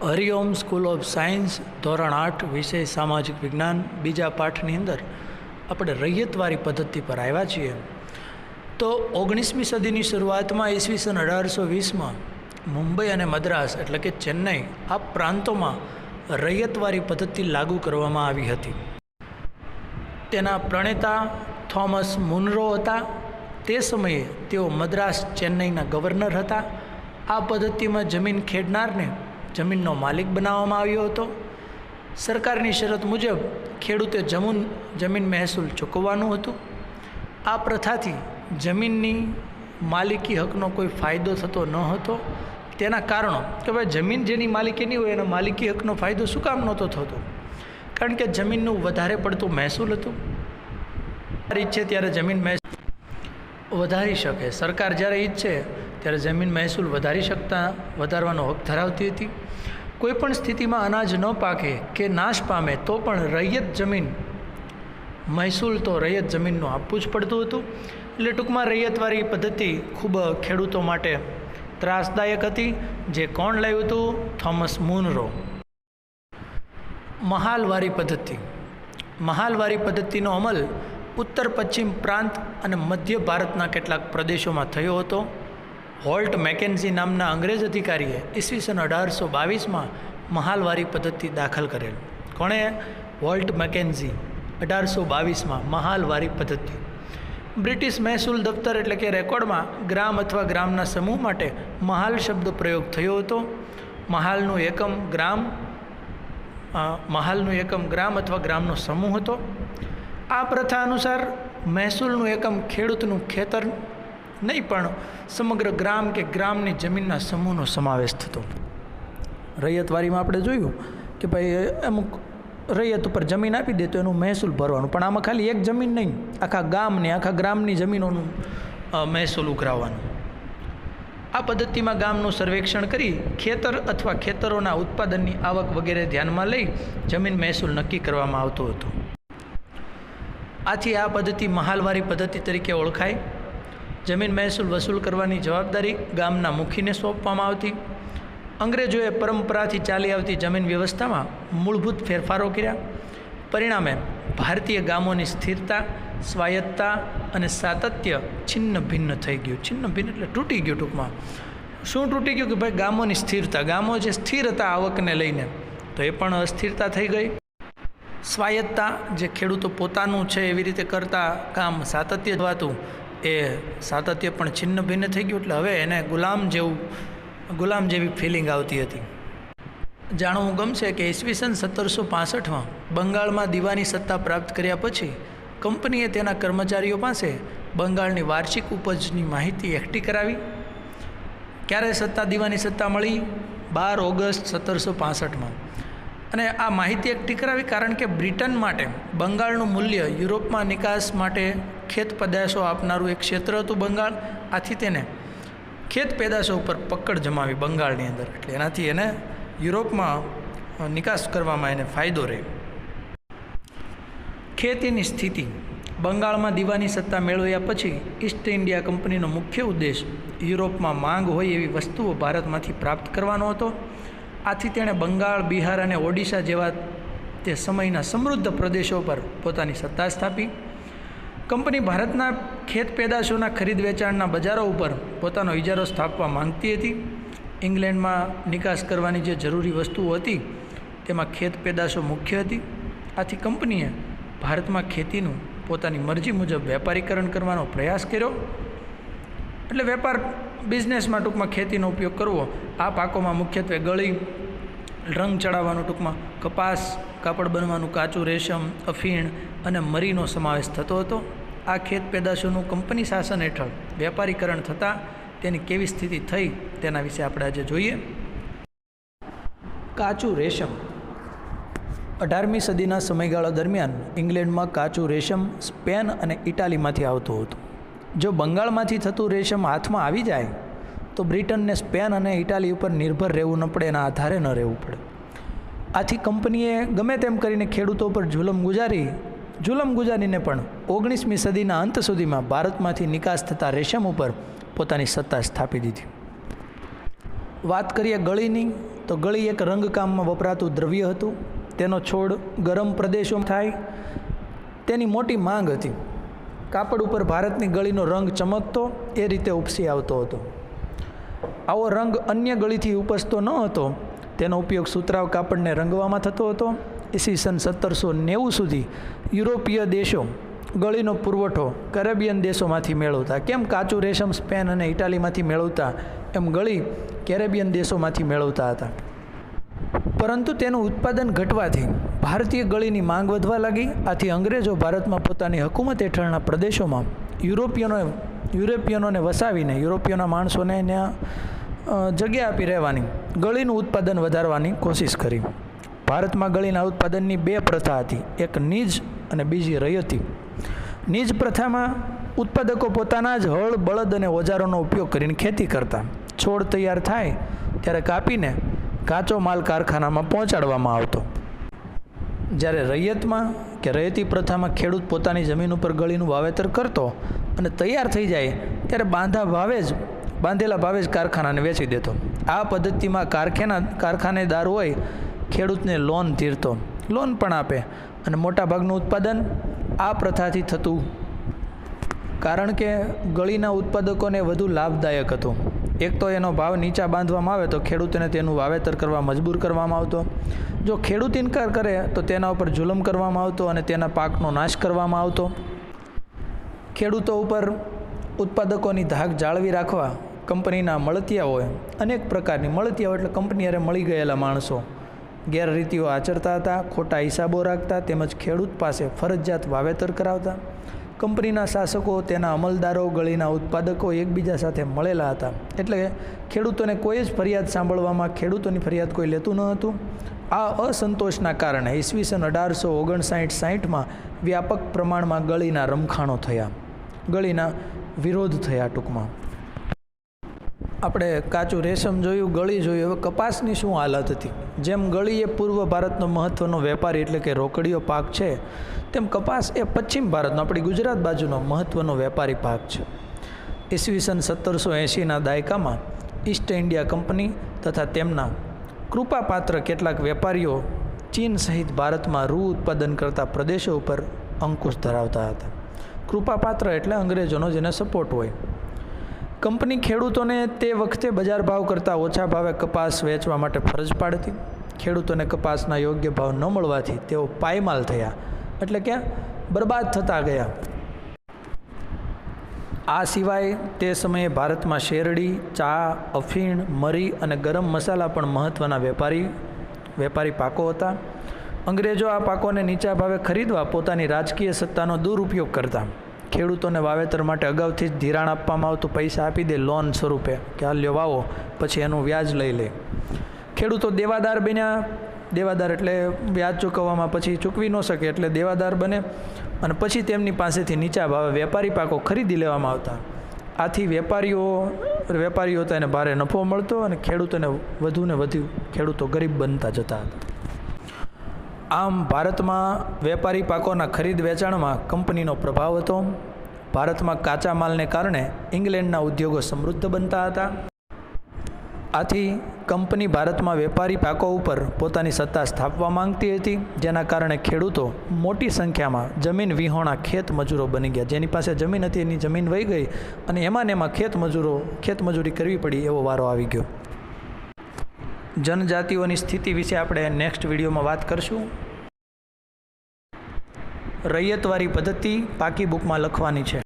Hariom school of science ધોરણ 8 વિષય સામાજિક વિજ્ઞાન બીજા પાઠની અંદર આપણે રૈયતવારી પદ્ધતિ પર આવ્યા છીએ। તો 19મી સદીની શરૂઆતમાં ઈસવીસન 1820માં મુંબઈ અને મદ્રાસ એટલે કે ચેન્નઈ આ પ્રાંતોમાં રૈયતવારી પદ્ધતિ લાગુ કરવામાં આવી હતી। તેના પ્રણેતા થોમસ મુનરો હતા। તે સમયે તેઓ મદ્રાસ ચેન્નઈના ગવર્નર હતા। આ પદ્ધતિમાં જમીન ખેડનારને જમીનનો માલિક બનાવવામાં આવ્યો હતો। સરકારની શરત મુજબ ખેડૂતે જમીન મહેસૂલ ચૂકવવાનું હતું। આ પ્રથાથી જમીનની માલિકી હકનો કોઈ ફાયદો થતો ન હતો। તેના કારણો કે ભાઈ જમીન જેની માલિકીની હોય એનો માલિકી હકનો ફાયદો શું કામ નહોતો થતો? કારણ કે જમીનનું વધારે પડતું મહેસૂલ હતું। ઈચ્છે ત્યારે જમીન મહેસૂલ વધારી શકે। સરકાર જ્યારે ઈચ્છે ત્યારે જમીન મહેસૂલ વધારવાનો હક ધરાવતી હતી। કોઈપણ સ્થિતિમાં અનાજ ન પાકે કે નાશ પામે તો પણ રૈયત જમીન મહેસૂલ તો રૈયત જમીનનું આપવું જ પડતું હતું। એટલે ટૂંકમાં રૈયતવારી પદ્ધતિ ખૂબ ખેડૂતો માટે ત્રાસદાયક હતી। જે કોણ લાવ્યું હતું? Thomas Munro. મહાલવારી પદ્ધતિ। મહાલવારી પદ્ધતિનો અમલ ઉત્તર પશ્ચિમ પ્રાંત અને મધ્ય ભારતના કેટલાક પ્રદેશોમાં થયો હતો। હોલ્ટ મેકેન્ઝી નામના અંગ્રેજ અધિકારીએ ઈસવીસન 1822માં મહાલવારી પદ્ધતિ દાખલ કરેલ। કોણે? વોલ્ટ મેકેન્ઝી 1822માં મહાલવારી પદ્ધતિ। બ્રિટિશ મહેસૂલ દફતર એટલે કે રેકોર્ડમાં ગ્રામ અથવા ગ્રામના સમૂહ માટે મહાલ શબ્દ પ્રયોગ થયો હતો। મહાલનું એકમ ગ્રામ અથવા ગ્રામનો સમૂહ હતો। આ પ્રથા અનુસાર મહેસૂલનું એકમ ખેડૂતનું ખેતર નહીં પણ સમગ્ર ગ્રામ કે ગ્રામની જમીનના સમૂહનો સમાવેશ થતો। રૈયતવારીમાં આપણે જોયું કે ભાઈ અમુક રૈયત ઉપર જમીન આપી દે તો એનું મહેસૂલ ભરવાનું, પણ આમાં ખાલી એક જમીન નહીં, આખા ગ્રામની જમીનોનું મહેસૂલ ઉઘરાવવાનું। આ પદ્ધતિમાં ગામનું સર્વેક્ષણ કરી ખેતર અથવા ખેતરોના ઉત્પાદનની આવક વગેરે ધ્યાનમાં લઈ જમીન મહેસૂલ નક્કી કરવામાં આવતો હતો। આથી આ પદ્ધતિ મહાલવારી પદ્ધતિ તરીકે ઓળખાય। જમીન મહેસૂલ વસૂલ કરવાની જવાબદારી ગામના મુખીને સોંપવામાં આવતી। અંગ્રેજોએ પરંપરાથી ચાલી આવતી જમીન વ્યવસ્થામાં મૂળભૂત ફેરફારો કર્યા। પરિણામે ભારતીય ગામોની સ્થિરતા, સ્વાયત્તતા અને સાતત્ય છિન્ન ભિન્ન થઈ ગયું। છિન્ન ભિન્ન એટલે તૂટી ગયું। ટૂંકમાં શું તૂટી ગયું? કે ભાઈ ગામોની સ્થિરતા, ગામો જે સ્થિર હતા આવકને લઈને તો એ પણ અસ્થિરતા થઈ ગઈ। સ્વાયત્તતા, જે ખેડૂતો પોતાનું છે એવી રીતે કરતા કામ સાતત્ય થવાતું, એ સાતત્ય પણ છિન્ન ભિન્ન થઈ ગયું। એટલે હવે એને ગુલામ જેવી ફિલિંગ આવતી હતી। જાણવું ગમશે કે ઈસવીસન 1765માં બંગાળમાં દીવાની સત્તા પ્રાપ્ત કર્યા પછી કંપનીએ તેના કર્મચારીઓ પાસે બંગાળની વાર્ષિક ઉપજની માહિતી એકઠી કરાવી। ક્યારે દીવાની સત્તા મળી? 12 ઓગસ્ટ 1765માં। અને આ માહિતી એકઠી કરાવી કારણ કે બ્રિટન માટે બંગાળનું મૂલ્ય યુરોપમાં નિકાસ માટે ખેત પેદાશો આપનારું એક ક્ષેત્ર હતું બંગાળ। આથી તેને ખેત પેદાશો ઉપર પકડ જમાવી બંગાળની અંદર, એટલે એનાથી એને યુરોપમાં નિકાસ કરવામાં એને ફાયદો રહે। ખેતીની સ્થિતિ। બંગાળમાં દીવાની સત્તા મેળવ્યા પછી ઈસ્ટ ઇન્ડિયા કંપનીનો મુખ્ય ઉદ્દેશ યુરોપમાં માંગ હોય એવી વસ્તુઓ ભારતમાંથી પ્રાપ્ત કરવાનો હતો। આથી તેણે બંગાળ, બિહાર અને ઓડિશા જેવા તે સમયના સમૃદ્ધ પ્રદેશો પર પોતાની સત્તા સ્થાપી। કંપની ભારતના ખેત પેદાશોના ખરીદ વેચાણના બજારો ઉપર પોતાનો ઇજારો સ્થાપવા માંગતી હતી। ઇંગ્લેન્ડમાં નિકાસ કરવાની જે જરૂરી વસ્તુઓ હતી તેમાં ખેત પેદાશો મુખ્ય હતી। આથી કંપનીએ ભારતમાં ખેતીનું પોતાની મરજી મુજબ વેપારીકરણ કરવાનો પ્રયાસ કર્યો। એટલે બિઝનેસમાં ટૂંકમાં ખેતીનો ઉપયોગ કરવો। આ પાકોમાં મુખ્યત્વે ગળી, રંગ ચડાવવાનું, ટૂંકમાં કપાસ, કાપડ બનવાનું, કાચું રેશમ, અફીણ અને મરીનો સમાવેશ થતો હતો। આ ખેત પેદાશોનું કંપની શાસન હેઠળ વેપારીકરણ થતાં તેની કેવી સ્થિતિ થઈ તેના વિશે આપણે આજે જોઈએ। કાચું રેશમ। 18મી સદીના સમયગાળા દરમિયાન ઇંગ્લેન્ડમાં કાચું રેશમ સ્પેન અને ઇટાલીમાંથી આવતું હતું। જો બંગાળમાંથી થતું રેશમ હાથમાં આવી જાય તો બ્રિટનને સ્પેન અને ઇટાલી ઉપર નિર્ભર રહેવું ન પડે, એના આધારે ન રહેવું પડે। આથી કંપનીએ ગમે તેમ કરીને ખેડૂતો પર જુલમ ગુજારીને પણ 19મી સદીના અંત સુધીમાં ભારતમાંથી નિકાસ થતા રેશમ ઉપર પોતાની સત્તા સ્થાપી દીધી। વાત કરીએ ગળીની, તો ગળી એક રંગકામમાં વપરાતું દ્રવ્ય હતું. તેનો છોડ ગરમ પ્રદેશોમાં થાય તેની મોટી માંગ હતી. કાપડ ઉપર ભારતની ગળીનો રંગ ચમકતો એ રીતે ઉપસી આવતો હતો. આવો રંગ અન્ય ગળીથી ઉપસતો ન હતો. તેનો ઉપયોગ સુતરાઉ કાપડને રંગવામાં થતો હતો. ઈસવીસન 1790 સુધી યુરોપીય દેશો ગળીનો પુરવઠો કેરેબિયન દેશોમાંથી મેળવતા. કેમ કાચું રેશમ સ્પેન અને ઇટાલીમાંથી મેળવતા, એમ ગળી કેરેબિયન દેશોમાંથી મેળવતા હતા. પરંતુ તેનું ઉત્પાદન ઘટવાથી ભારતીય ગળીની માંગ વધવા લાગી. આથી અંગ્રેજો ભારતમાં પોતાની હકુમત હેઠળના પ્રદેશોમાં યુરોપિયનોને વસાવીને યુરોપિયનના માણસોને ત્યાં જગ્યા આપી રહેવાની ગળીનું ઉત્પાદન વધારવાની કોશિશ કરી. ભારતમાં ગળીના ઉત્પાદનની બે પ્રથા હતી, એક નીજ અને બીજી રયતી. નીજ પ્રથામાં ઉત્પાદકો પોતાના જ હળ, બળદ અને ઓજારોનો ઉપયોગ કરીને ખેતી કરતા. છોડ તૈયાર થાય ત્યારે કાપીને કાચો માલ કારખાનામાં પહોંચાડવામાં આવતો. જ્યારે રૈયતમાં કે રયતી પ્રથામાં ખેડૂત પોતાની જમીન ઉપર ગળીનું વાવેતર કરતો અને તૈયાર થઈ જાય ત્યારે બાંધેલા ભાવે જ કારખાનાને વેચી દેતો. આ પદ્ધતિમાં કારખાનેદાર હોય ખેડૂતને લોન ધીરતો, લોન પણ આપે અને મોટાભાગનું ઉત્પાદન આ પ્રથાથી થતું. કારણ કે ગળીના ઉત્પાદકોને વધુ લાભદાયક હતું. એક તો એનો ભાવ નીચા બાંધવામાં આવે તો ખેડૂતોને તેનું વાવેતર કરવા મજબૂર કરવામાં આવતો. જો ખેડૂત ઇનકાર કરે તો તેના ઉપર જુલમ કરવામાં આવતો અને તેના પાકનો નાશ કરવામાં આવતો. ખેડૂતો ઉપર ઉત્પાદકોની ધાક જાળવી રાખવા કંપનીના મળતિયાઓએ અનેક પ્રકારની, મળતિયાઓ એટલે કંપની હારે મળી ગયેલા માણસો, ગેરરીતિઓ આચરતા હતા, ખોટા હિસાબો રાખતા, તેમજ ખેડૂત પાસે ફરજિયાત વાવેતર કરાવતા. કંપનીના શાસકો, તેના અમલદારો, ગળીના ઉત્પાદકો એકબીજા સાથે મળેલા હતા. એટલે ખેડૂતોને કોઈ જ ફરિયાદ સાંભળવામાં ખેડૂતોની ફરિયાદ કોઈ લેતું ન હતું. આ અસંતોષના કારણે ઈસવીસન 1859-60માં વ્યાપક પ્રમાણમાં ગળીના રમખાણો થયા, ગળીના વિરોધ થયા. ટૂંકમાં આપણે કાચું રેશમ જોયું, ગળી જોયું. હવે કપાસની શું હાલત હતી? જેમ ગળી એ પૂર્વ ભારતનો મહત્ત્વનો વેપારી એટલે કે રોકડીયો પાક છે, તેમ કપાસ એ પશ્ચિમ ભારતનો, આપણી ગુજરાત બાજુનો મહત્ત્વનો વેપારી પાક છે. ઈસવીસન 1780ના દાયકામાં ઈસ્ટ ઇન્ડિયા કંપની તથા તેમના કૃપાપાત્ર કેટલાક વેપારીઓ ચીન સહિત ભારતમાં રૂ ઉત્પાદન કરતા પ્રદેશો ઉપર અંકુશ ધરાવતા હતા. કૃપાપાત્ર એટલે અંગ્રેજોનો જેને સપોર્ટ હોય. કંપની ખેડૂતોને તે વખતે બજાર ભાવ કરતાં ઓછા ભાવે કપાસ વેચવા માટે ફરજ પાડતી. ખેડૂતોને કપાસના યોગ્ય ભાવ ન મળવાથી તેઓ પાયમાલ થયા, એટલે કે બરબાદ થતા ગયા. આ સિવાય તે સમયે ભારતમાં શેરડી, ચા, અફીણ, મરી અને ગરમ મસાલા પણ મહત્ત્વના વેપારી પાકો હતા. અંગ્રેજો આ પાકોને નીચા ભાવે ખરીદવા પોતાની રાજકીય સત્તાનો દુરુપયોગ કરતા. ખેડૂતોને વાવેતર માટે અગાઉથી જ ધિરાણ આપવામાં આવતું, પૈસા આપી દે લોન સ્વરૂપે કે આ લ્યો વાવો, પછી એનું વ્યાજ લઈ લે. ખેડૂતો દેવાદાર બન્યા. દેવાદાર એટલે વ્યાજ ચૂકવવામાં પછી ચૂકવી ન શકે એટલે દેવાદાર બને અને પછી તેમની પાસેથી નીચા ભાવે વેપારી પાકો ખરીદી લેવામાં આવતા. આથી વેપારીઓ તેને ભારે નફો મળતો અને ખેડૂતોને વધુને વધુ ખેડૂતો ગરીબ બનતા જતા હતા. આમ ભારતમાં વેપારી પાકોના ખરીદ વેચાણમાં કંપનીનો પ્રભાવ હતો. ભારતમાં કાચા માલને કારણે ઇંગ્લેન્ડના ઉદ્યોગો સમૃદ્ધ બનતા હતા. આથી કંપની ભારતમાં વેપારી પાકો ઉપર પોતાની સત્તા સ્થાપવા માંગતી હતી, જેના કારણે ખેડૂતો મોટી સંખ્યામાં જમીન વિહોણા ખેત મજૂરો બની ગયા. જેની પાસે જમીન હતી એની જમીન વહી ગઈ અને એમાં ખેતમજૂરી કરવી પડી એવો વારો આવી ગયો. જનજાતિઓની સ્થિતિ વિશે આપણે નેક્સ્ટ વિડીયોમાં વાત કરશું. રૈયતવારી પદ્ધતિ પાકી બુકમાં લખવાની છે.